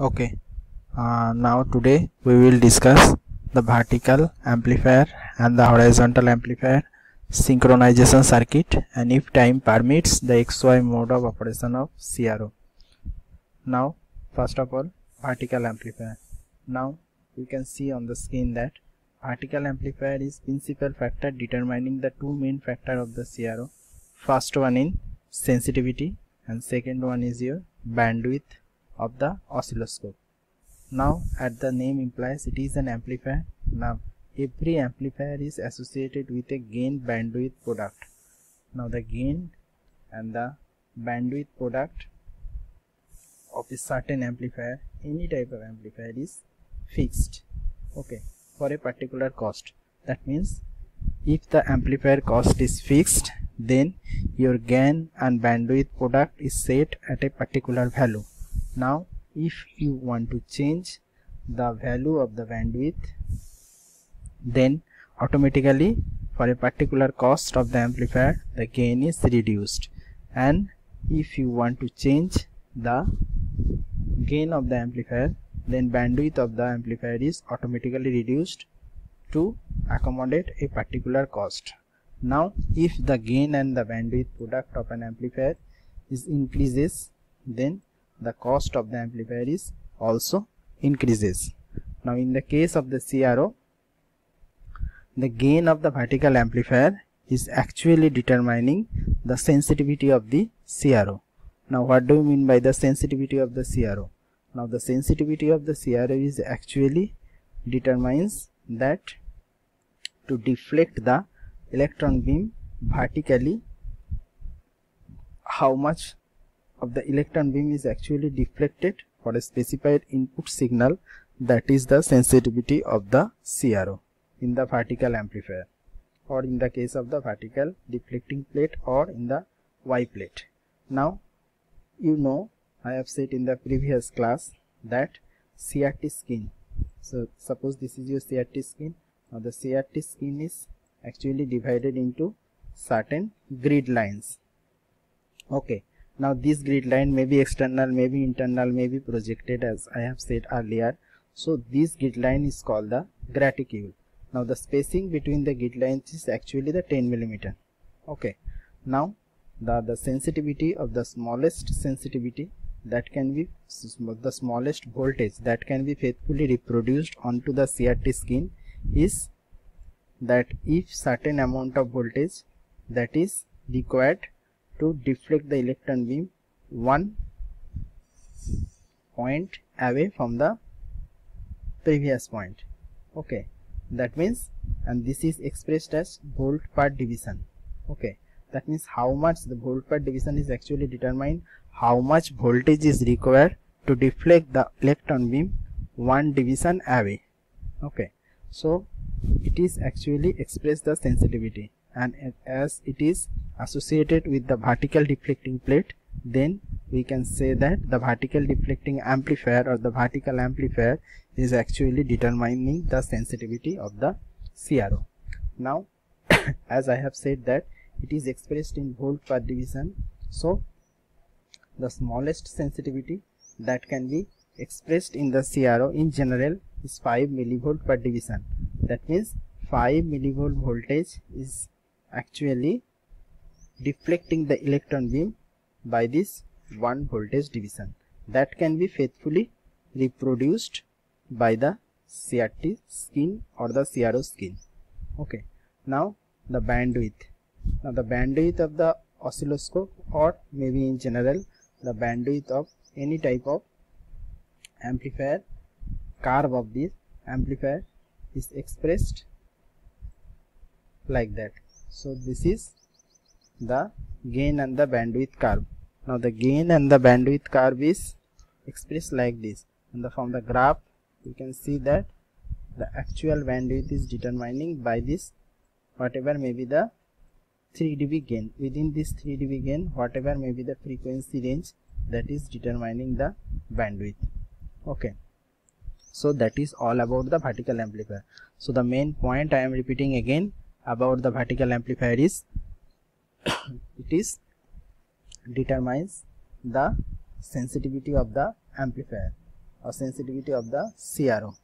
Okay, now today we will discuss the vertical amplifier and the horizontal amplifier synchronization circuit, and if time permits, the XY mode of operation of CRO. Now first of all, vertical amplifier. Now you can see on the screen that vertical amplifier is principal factor determining the two main factor of the CRO. First one in sensitivity and second one is your bandwidth of the oscilloscope. Now as the name implies, it is an amplifier. Now every amplifier is associated with a gain bandwidth product. Now the gain and the bandwidth product of a certain amplifier, any type of amplifier, is fixed, okay, for a particular cost. That means if the amplifier cost is fixed, then your gain and bandwidth product is set at a particular value. Now if you want to change the value of the bandwidth, then automatically for a particular cost of the amplifier the gain is reduced, and if you want to change the gain of the amplifier, then bandwidth of the amplifier is automatically reduced to accommodate a particular cost. Now if the gain and the bandwidth product of an amplifier is increases, then the cost of the amplifier is also increases. Now in the case of the CRO, the gain of the vertical amplifier is actually determining the sensitivity of the CRO. Now what do you mean by the sensitivity of the CRO? Now the sensitivity of the CRO is actually determines that to deflect the electron beam vertically, how much of the electron beam is actually deflected for a specified input signal, that is the sensitivity of the CRO in the vertical amplifier, or in the case of the vertical deflecting plate, or in the Y plate. Now you know, I have said in the previous class that CRT skin. So suppose this is your CRT skin. Now the CRT skin is actually divided into certain grid lines. Okay, now this grid line may be external, may be internal, may be projected, as I have said earlier. So this grid line is called the graticule. Now the spacing between the grid lines is actually the 10 mm. Okay, now the sensitivity of the smallest sensitivity, that can be the smallest voltage that can be faithfully reproduced onto the CRT skin, is that if certain amount of voltage that is required to deflect the electron beam 1 point away from the previous point. Okay, that means, and this is expressed as volt per division. Okay, that means how much the volt per division is actually determined how much voltage is required to deflect the electron beam 1 division away. Okay, so it is actually express the sensitivity, and as it is associated with the vertical deflecting plate, then we can say that the vertical deflecting amplifier or the vertical amplifier is actually determining the sensitivity of the CRO. Now as I have said that it is expressed in volt per division, so the smallest sensitivity that can be expressed in the CRO in general is 5 millivolt per division. That means 5 millivolt voltage is actually deflecting the electron beam by this 1 voltage division, that can be faithfully reproduced by the CRT skin or the CRO skin. Okay, now the bandwidth. Now the bandwidth of the oscilloscope, or maybe in general the bandwidth of any type of amplifier, curve of this amplifier is expressed like that. So this is the gain and the bandwidth curve. Now the gain and the bandwidth curve is expressed like this, and from the graph you can see that the actual bandwidth is determining by this whatever may be the 3 dB gain. Within this 3 dB gain, whatever may be the frequency range, that is determining the bandwidth. Okay, so that is all about the vertical amplifier. So the main point I am repeating again about the vertical amplifier is it is determines the sensitivity of the amplifier. or sensitivity of the CRO.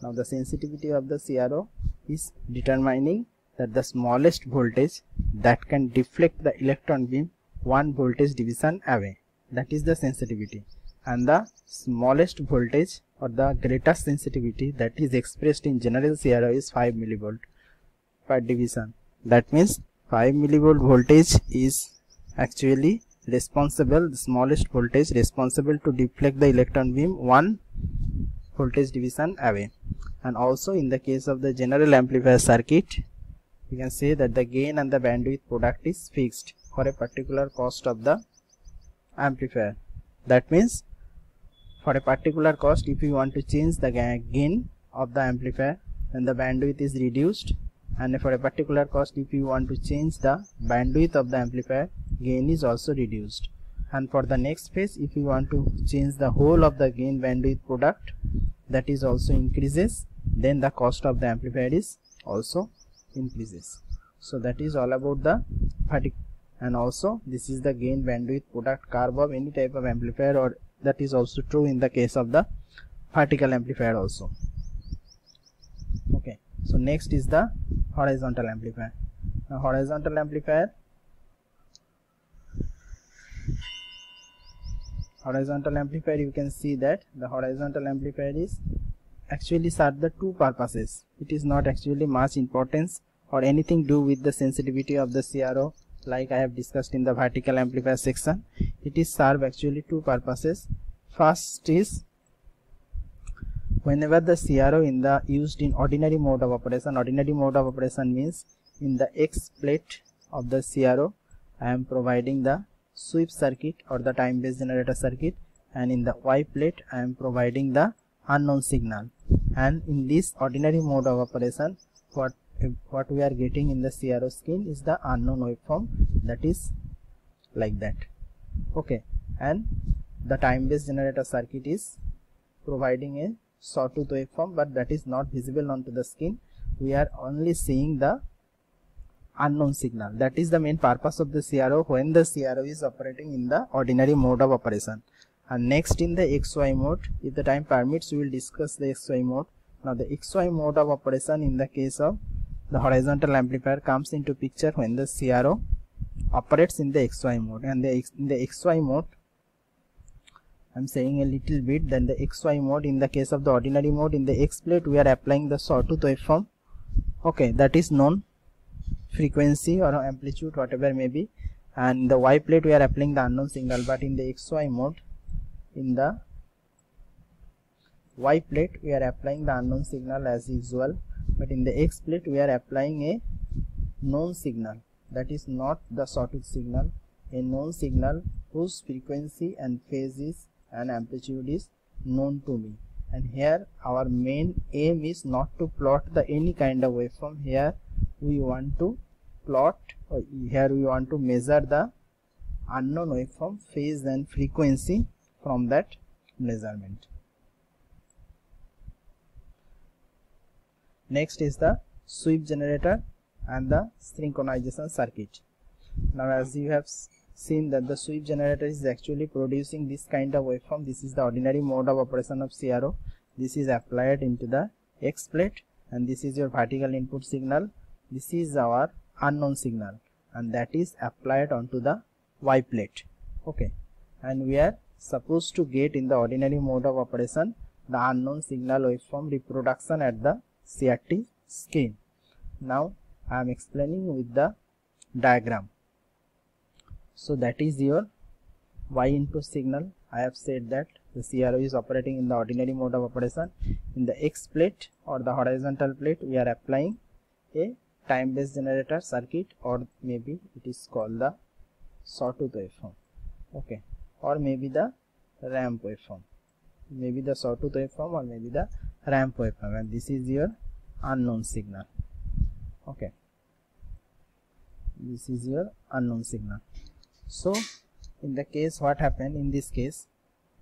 Now the sensitivity of the CRO is determining that the smallest voltage that can deflect the electron beam one voltage division away, that is the sensitivity, and the smallest voltage or the greatest sensitivity that is expressed in general CRO is 5 millivolt per division. That means 5 millivolt voltage is actually responsible, the smallest voltage responsible to deflect the electron beam one voltage division away. And also in the case of the general amplifier circuit, we can say that the gain and the bandwidth product is fixed for a particular cost of the amplifier. That means for a particular cost, if you want to change the gain of the amplifier, then the bandwidth is reduced, and for a particular cost, if you want to change the bandwidth of the amplifier, gain is also reduced. And for the next phase, if you want to change the whole of the gain bandwidth product, that is also increases, then the cost of the amplifier is also increases. So that is all about the particular. And also this is the gain bandwidth product curve of any type of amplifier, or that is also true in the case of the vertical amplifier also. Okay, so next is the horizontal amplifier. Now horizontal amplifier, you can see that the horizontal amplifier is actually serve the two purposes. It is not actually much importance or anything do with the sensitivity of the CRO like I have discussed in the vertical amplifier section. It is serve actually two purposes. First is whenever the CRO in the used in ordinary mode of operation. Ordinary mode of operation means in the X plate of the CRO I am providing the sweep circuit or the time based generator circuit, and in the Y plate I am providing the unknown signal. And in this ordinary mode of operation, what we are getting in the CRO skin is the unknown waveform, that is like that. Okay, and the time based generator circuit is providing a sawtooth waveform, but that is not visible onto the skin. We are only seeing the unknown signal. That is the main purpose of the CRO when the CRO is operating in the ordinary mode of operation. And next in the XY mode, if the time permits, we will discuss the XY mode. Now the XY mode of operation in the case of the horizontal amplifier comes into picture when the CRO operates in the XY mode. And in the XY mode, I am saying a little bit, then the XY mode, in the case of the ordinary mode, in the X plate we are applying the sawtooth waveform. Okay, that is known frequency or amplitude, whatever may be, and in the Y plate we are applying the unknown signal. But in the XY mode, in the Y plate we are applying the unknown signal as usual, but in the X plate we are applying a known signal, that is not the sawtooth signal, a known signal whose frequency and phases and amplitude is known to me. And here our main aim is not to plot the any kind of waveform. Here we want to plot, or here we want to measure the unknown waveform phase and frequency from that measurement. Next is the sweep generator and the synchronization circuit. Now as you have seen that the sweep generator is actually producing this kind of waveform. This is the ordinary mode of operation of CRO. This is applied into the X plate, and this is your vertical input signal. This is our unknown signal, and that is applied onto the Y plate. Okay, and we are supposed to get in the ordinary mode of operation the unknown signal waveform reproduction at the CRT skin. Now I am explaining with the diagram. So that is your Y input signal. I have said that the CRO is operating in the ordinary mode of operation. In the X plate or the horizontal plate we are applying a time based generator circuit, or maybe it is called the sawtooth waveform. Okay, or maybe the ramp waveform, maybe the sawtooth waveform or maybe the ramp waveform, and this is your unknown signal. Okay, this is your unknown signal. So in the case, what happened in this case,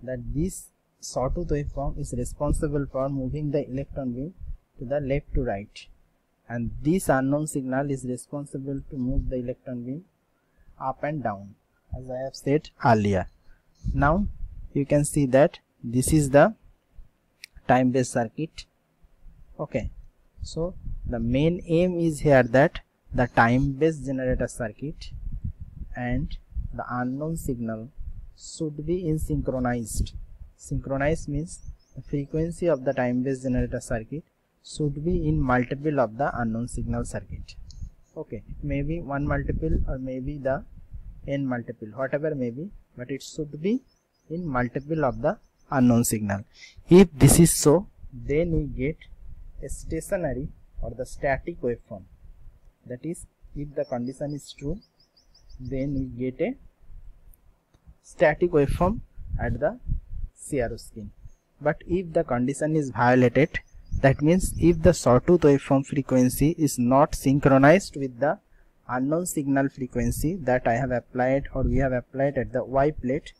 that this sawtooth waveform is responsible for moving the electron beam to the left to right, and this unknown signal is responsible to move the electron beam up and down, as I have said earlier. Now you can see that this is the time based circuit. Okay, so the main aim is here that the time based generator circuit and the unknown signal should be in synchronized. Synchronized means the frequency of the time based generator circuit should be in multiple of the unknown signal circuit. Okay, maybe one multiple or maybe the n multiple, whatever may be, but it should be in multiple of the unknown signal. If this is so, then we get a stationary or the static waveform. That is, if the condition is true, then we get a static waveform at the CRO skin. But if the condition is violated, that means if the sawtooth waveform frequency is not synchronized with the unknown signal frequency that I have applied or we have applied at the Y plate,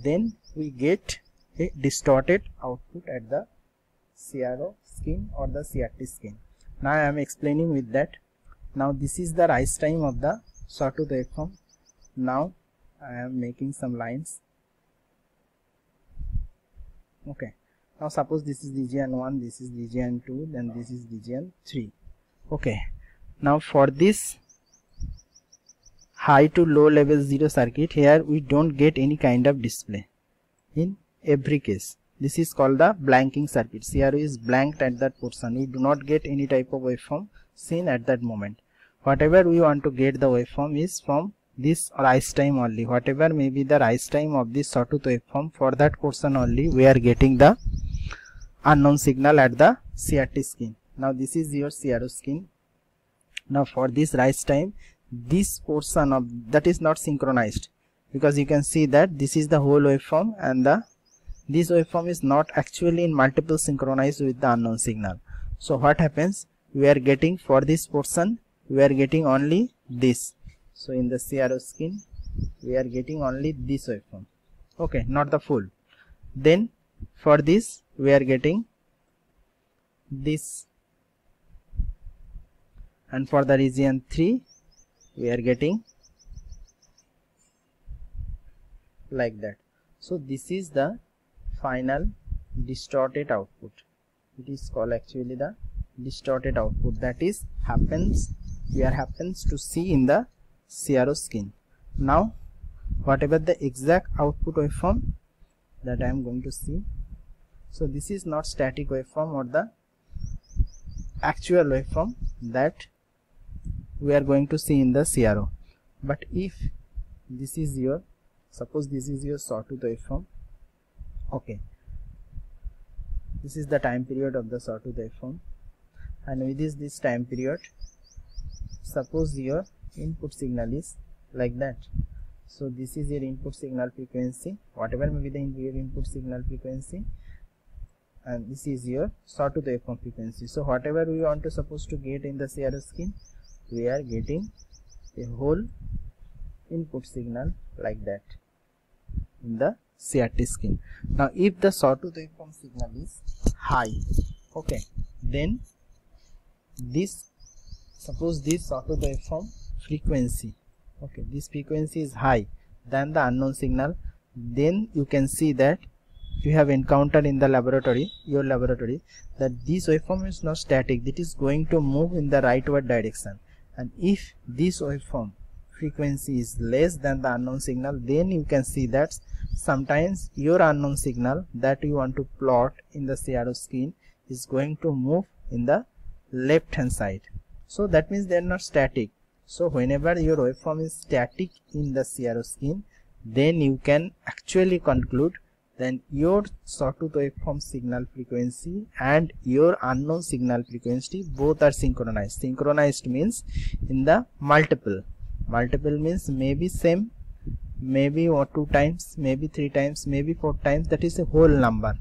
then we get a distorted output at the CRO skin or the CRT skin. Now I am explaining with that. Now this is the rise time of the sawtooth waveform. Now I am making some lines. Okay, now suppose this is region 1, this is region 2, then this is region 3. Okay, now for this high to low level 0 circuit, here we don't get any kind of display in every case. This is called the blanking circuit. CRO is blanked at that portion. We do not get any type of waveform seen at that moment. Whatever we want to get the waveform is from this rise time only. Whatever may be the rise time of this sawtooth waveform, for that portion only we are getting the unknown signal at the CRT skin. Now this is your CRO skin. Now for this rise time, this portion of that is not synchronized, because you can see that this is the whole waveform and this waveform is not actually in multiple synchronized with the unknown signal. So what happens, we are getting for this portion, we are getting only this. So in the CRO skin we are getting only this waveform, okay, not the full. Then for this we are getting this, and for the region 3 we are getting like that. So this is the final distorted output. It is called actually the distorted output, that is happens to see in the CRO skin. Now whatever the exact output waveform that I am going to see, so this is not static waveform or the actual waveform that we are going to see in the CRO. But if this is your, suppose this is your sawtooth waveform, okay, this is the time period of the sawtooth waveform, and with this time period, suppose your input signal is like that. So this is your input signal frequency, whatever may be your input signal frequency, and this is your sawtooth waveform frequency. So whatever we want to suppose to get in the CRO skin, we are getting a whole input signal like that in the CRT skin. Now if the sawtooth waveform signal is high, okay, then this, suppose this sawtooth waveform frequency, okay, this frequency is high than the unknown signal, then you can see that you have encountered in the laboratory, your laboratory, that this waveform is not static, it is going to move in the rightward direction. And if this waveform frequency is less than the unknown signal, then you can see that sometimes your unknown signal that you want to plot in the CRO skin is going to move in the left hand side. So that means they are not static. So whenever your waveform is static in the CRO skin, then you can actually conclude then your sawtooth waveform signal frequency and your unknown signal frequency both are synchronized. Synchronized means in the multiple. Multiple means maybe same, maybe 2 times, maybe 3 times, maybe 4 times, that is a whole number.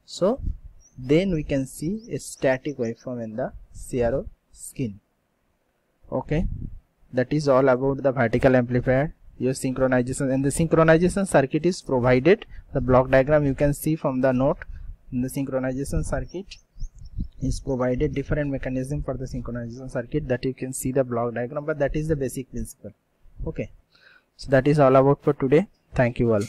So then we can see a static waveform in the CRO skin. Okay, that is all about the vertical amplifier, your synchronization, and the synchronization circuit is provided. The block diagram you can see from the note. In the synchronization circuit is provided different mechanism for the synchronization circuit, that you can see the block diagram, but that is the basic principle. Okay, so that is all about for today. Thank you all.